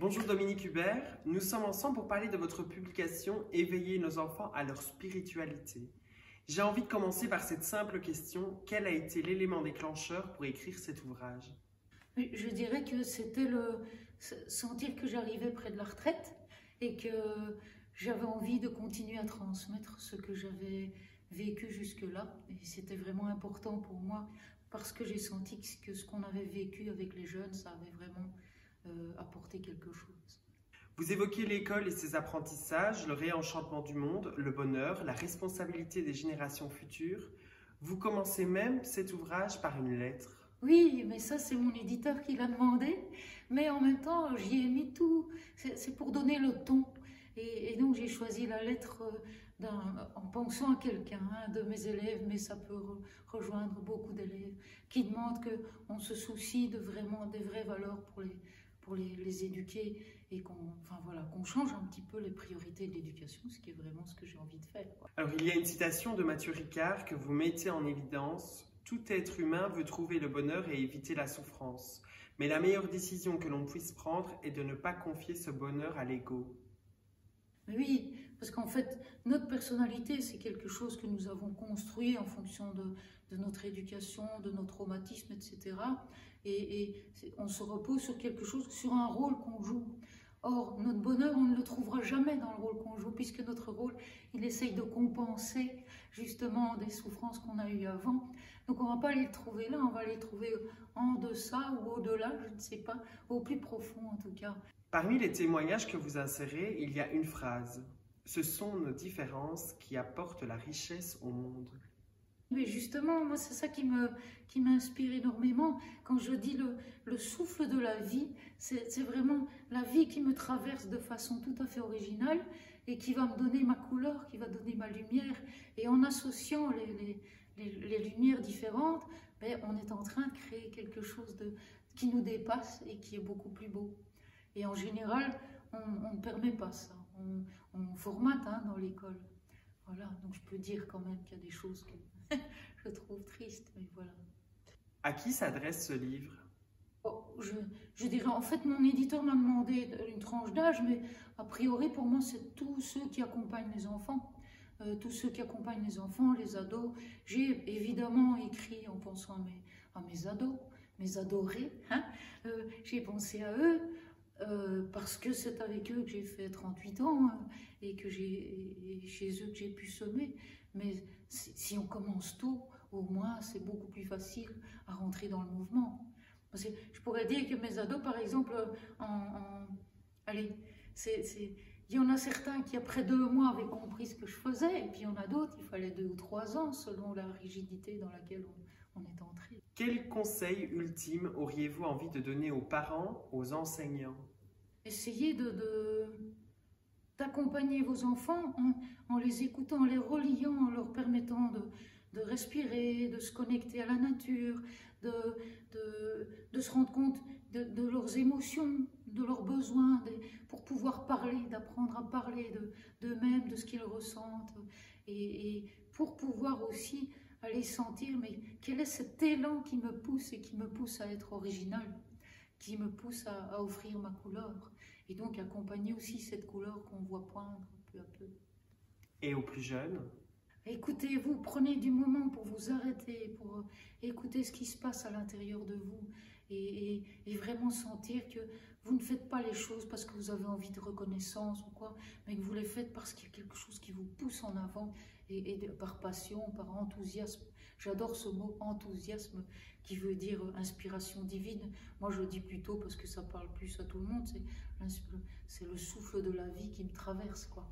Bonjour Dominique Hubert, nous sommes ensemble pour parler de votre publication Éveiller nos enfants à leur spiritualité. J'ai envie de commencer par cette simple question, quel a été l'élément déclencheur pour écrire cet ouvrage? Je dirais que c'était sentir que j'arrivais près de la retraite et que j'avais envie de continuer à transmettre ce que j'avais vécu jusque-là. Et c'était vraiment important pour moi parce que j'ai senti que ce qu'on avait vécu avec les jeunes, ça avait vraiment apporté quelque chose. Vous évoquez l'école et ses apprentissages, le réenchantement du monde, le bonheur, la responsabilité des générations futures. Vous commencez même cet ouvrage par une lettre. Oui, mais ça, c'est mon éditeur qui l'a demandé. Mais en même temps, j'y ai mis tout. C'est pour donner le ton. Et donc, j'ai choisi la lettre en pensant à quelqu'un, de mes élèves, mais ça peut rejoindre beaucoup d'élèves qui demandent qu'on se soucie des vraies valeurs pour les éduquer et qu'on change un petit peu les priorités de l'éducation, ce qui est vraiment ce que j'ai envie de faire. Alors, il y a une citation de Mathieu Ricard que vous mettez en évidence. Tout être humain veut trouver le bonheur et éviter la souffrance. Mais la meilleure décision que l'on puisse prendre est de ne pas confier ce bonheur à l'ego. Oui, parce qu'en fait, notre personnalité, c'est quelque chose que nous avons construit en fonction de notre éducation, de nos traumatismes, etc. Et on se repose sur quelque chose, sur un rôle qu'on joue. Or, notre bonheur, on ne le trouvera jamais dans le rôle qu'on joue, puisque notre rôle, il essaye de compenser justement des souffrances qu'on a eues avant. Donc, on ne va pas les trouver là, on va les trouver en deçà ou au-delà, je ne sais pas, au plus profond en tout cas. Parmi les témoignages que vous insérez, il y a une phrase. Ce sont nos différences qui apportent la richesse au monde. Mais justement, moi, c'est ça qui m'inspire énormément. Quand je dis le souffle de la vie, c'est vraiment la vie qui me traverse de façon tout à fait originale et qui va me donner ma couleur, qui va donner ma lumière. Et en associant les lumières différentes, ben, on est en train de créer quelque chose qui nous dépasse et qui est beaucoup plus beau. Et en général, on ne permet pas ça. On formate dans l'école. Voilà, donc je peux dire quand même qu'il y a des choses que je trouve tristes, mais voilà. À qui s'adresse ce livre? Je dirais, en fait, mon éditeur m'a demandé une tranche d'âge, mais a priori, pour moi, c'est tous ceux qui accompagnent les enfants. Tous ceux qui accompagnent les enfants, les ados. J'ai évidemment écrit en pensant à mes ados, mes adorés. J'ai pensé à eux. Parce que c'est avec eux que j'ai fait 38 ans et chez eux que j'ai pu semer. Mais si on commence tôt, au moins c'est beaucoup plus facile à rentrer dans le mouvement. Parce que je pourrais dire que mes ados, par exemple, allez, il y en a certains qui après 2 mois avaient compris ce que je faisais, et puis il y en a d'autres, il fallait 2 ou 3 ans selon la rigidité dans laquelle on est entré. Quel conseil ultime auriez-vous envie de donner aux parents, aux enseignants? Essayez d'accompagner vos enfants en les écoutant, en les reliant, en leur permettant de respirer, de se connecter à la nature, de se rendre compte de leurs émotions, de leurs besoins, pour pouvoir parler, d'apprendre à parler d'eux-mêmes, de ce qu'ils ressentent, et pour pouvoir aussi aller sentir, mais quel est cet élan qui me pousse et qui me pousse à être original, qui me pousse à offrir ma couleur, et donc accompagner aussi cette couleur qu'on voit poindre peu à peu. Et aux plus jeunes? Écoutez-vous, prenez du moment pour vous arrêter, pour écouter ce qui se passe à l'intérieur de vous, et vraiment sentir que vous ne faites pas les choses parce que vous avez envie de reconnaissance ou quoi, mais que vous les faites parce qu'il y a quelque chose qui vous pousse en avant, et par passion, par enthousiasme. J'adore ce mot enthousiasme qui veut dire inspiration divine. Moi je dis plutôt, parce que ça parle plus à tout le monde, c'est le souffle de la vie qui me traverse, quoi.